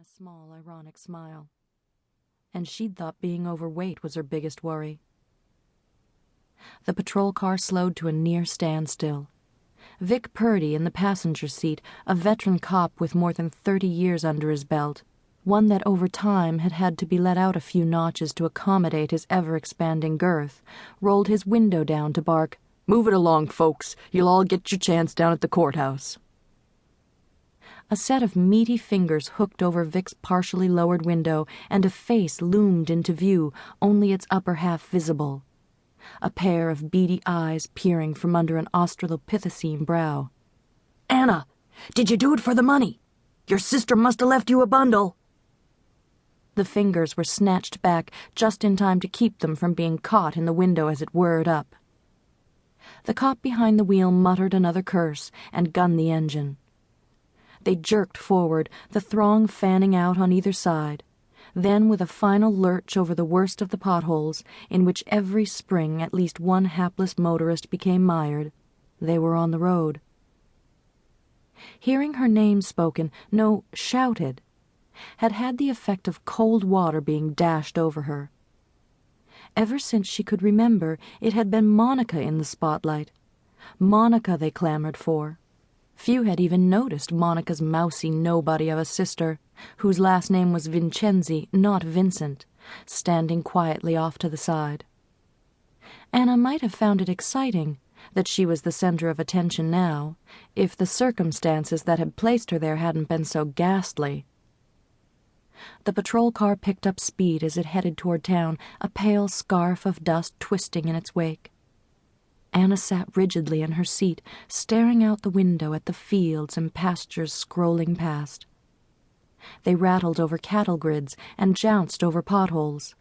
a small, ironic smile. And she'd thought being overweight was her biggest worry. The patrol car slowed to a near standstill. Vic Purdy in the passenger seat, a veteran cop with more than 30 years under his belt, one that over time had had to be let out a few notches to accommodate his ever-expanding girth, rolled his window down to bark, "Move it along, folks. You'll all get your chance down at the courthouse." A set of meaty fingers hooked over Vic's partially lowered window, and a face loomed into view, only its upper half visible. A pair of beady eyes peering from under an australopithecine brow. "Anna, did you do it for the money? Your sister must have left you a bundle." The fingers were snatched back just in time to keep them from being caught in the window as it whirred up. The cop behind the wheel muttered another curse and gunned the engine. They jerked forward, the throng fanning out on either side. Then, with a final lurch over the worst of the potholes, in which every spring at least one hapless motorist became mired, they were on the road. Hearing her name spoken, no, shouted, had had the effect of cold water being dashed over her. Ever since she could remember, it had been Monica in the spotlight. Monica they clamored for. Few had even noticed Monica's mousy nobody of a sister, whose last name was Vincenzi, not Vincent, standing quietly off to the side. Anna might have found it exciting that she was the center of attention now, if the circumstances that had placed her there hadn't been so ghastly. The patrol car picked up speed as it headed toward town, a pale scarf of dust twisting in its wake. Anna sat rigidly in her seat, staring out the window at the fields and pastures scrolling past. They rattled over cattle grids and jounced over potholes.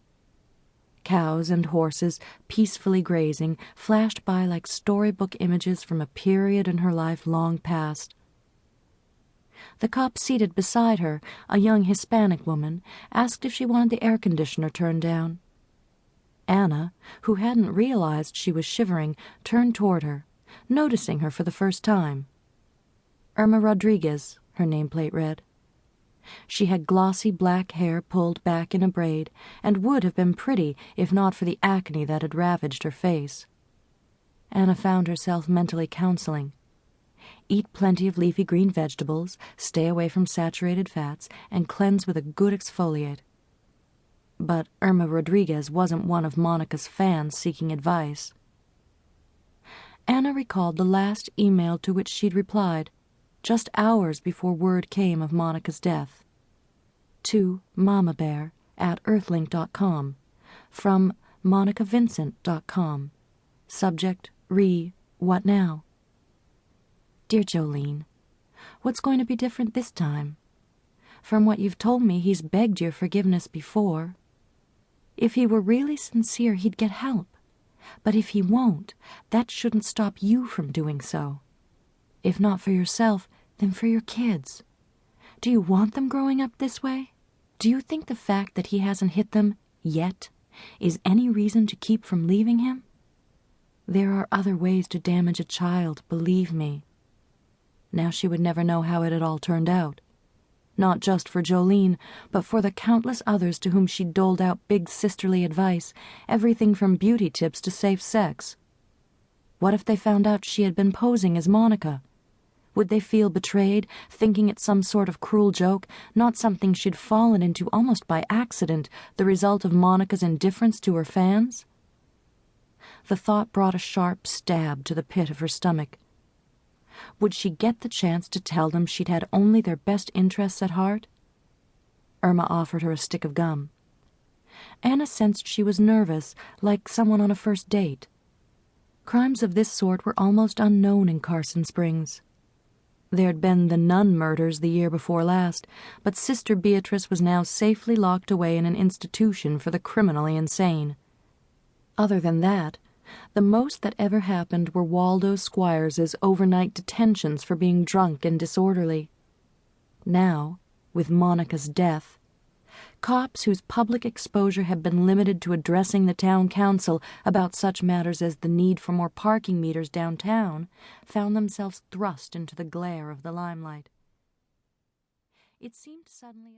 Cows and horses, peacefully grazing, flashed by like storybook images from a period in her life long past. The cop seated beside her, a young Hispanic woman, asked if she wanted the air conditioner turned down. Anna, who hadn't realized she was shivering, turned toward her, noticing her for the first time. Irma Rodriguez, her nameplate read. She had glossy black hair pulled back in a braid, and would have been pretty if not for the acne that had ravaged her face. Anna found herself mentally counseling. Eat plenty of leafy green vegetables, stay away from saturated fats, and cleanse with a good exfoliate. But Irma Rodriguez wasn't one of Monica's fans seeking advice. Anna recalled the last email to which she'd replied, just hours before word came of Monica's death. To mamabear@earthlink.com, from monicavincent.com. Subject, what now? Dear Jolene, what's going to be different this time? From what you've told me, he's begged your forgiveness before. If he were really sincere, he'd get help. But if he won't, that shouldn't stop you from doing so. If not for yourself, then for your kids. Do you want them growing up this way? Do you think the fact that he hasn't hit them, yet, is any reason to keep from leaving him? There are other ways to damage a child, believe me. Now she would never know how it had all turned out. Not just for Jolene, but for the countless others to whom she doled out big sisterly advice, everything from beauty tips to safe sex. What if they found out she had been posing as Monica? Would they feel betrayed, thinking it some sort of cruel joke, not something she'd fallen into almost by accident, the result of Monica's indifference to her fans? The thought brought a sharp stab to the pit of her stomach. Would she get the chance to tell them she'd had only their best interests at heart? Irma offered her a stick of gum. Anna sensed she was nervous, like someone on a first date. Crimes of this sort were almost unknown in Carson Springs. There'd been the nun murders the year before last, but Sister Beatrice was now safely locked away in an institution for the criminally insane. Other than that, the most that ever happened were Waldo Squires' overnight detentions for being drunk and disorderly. Now, with Monica's death, cops whose public exposure had been limited to addressing the town council about such matters as the need for more parking meters downtown found themselves thrust into the glare of the limelight. It seemed suddenly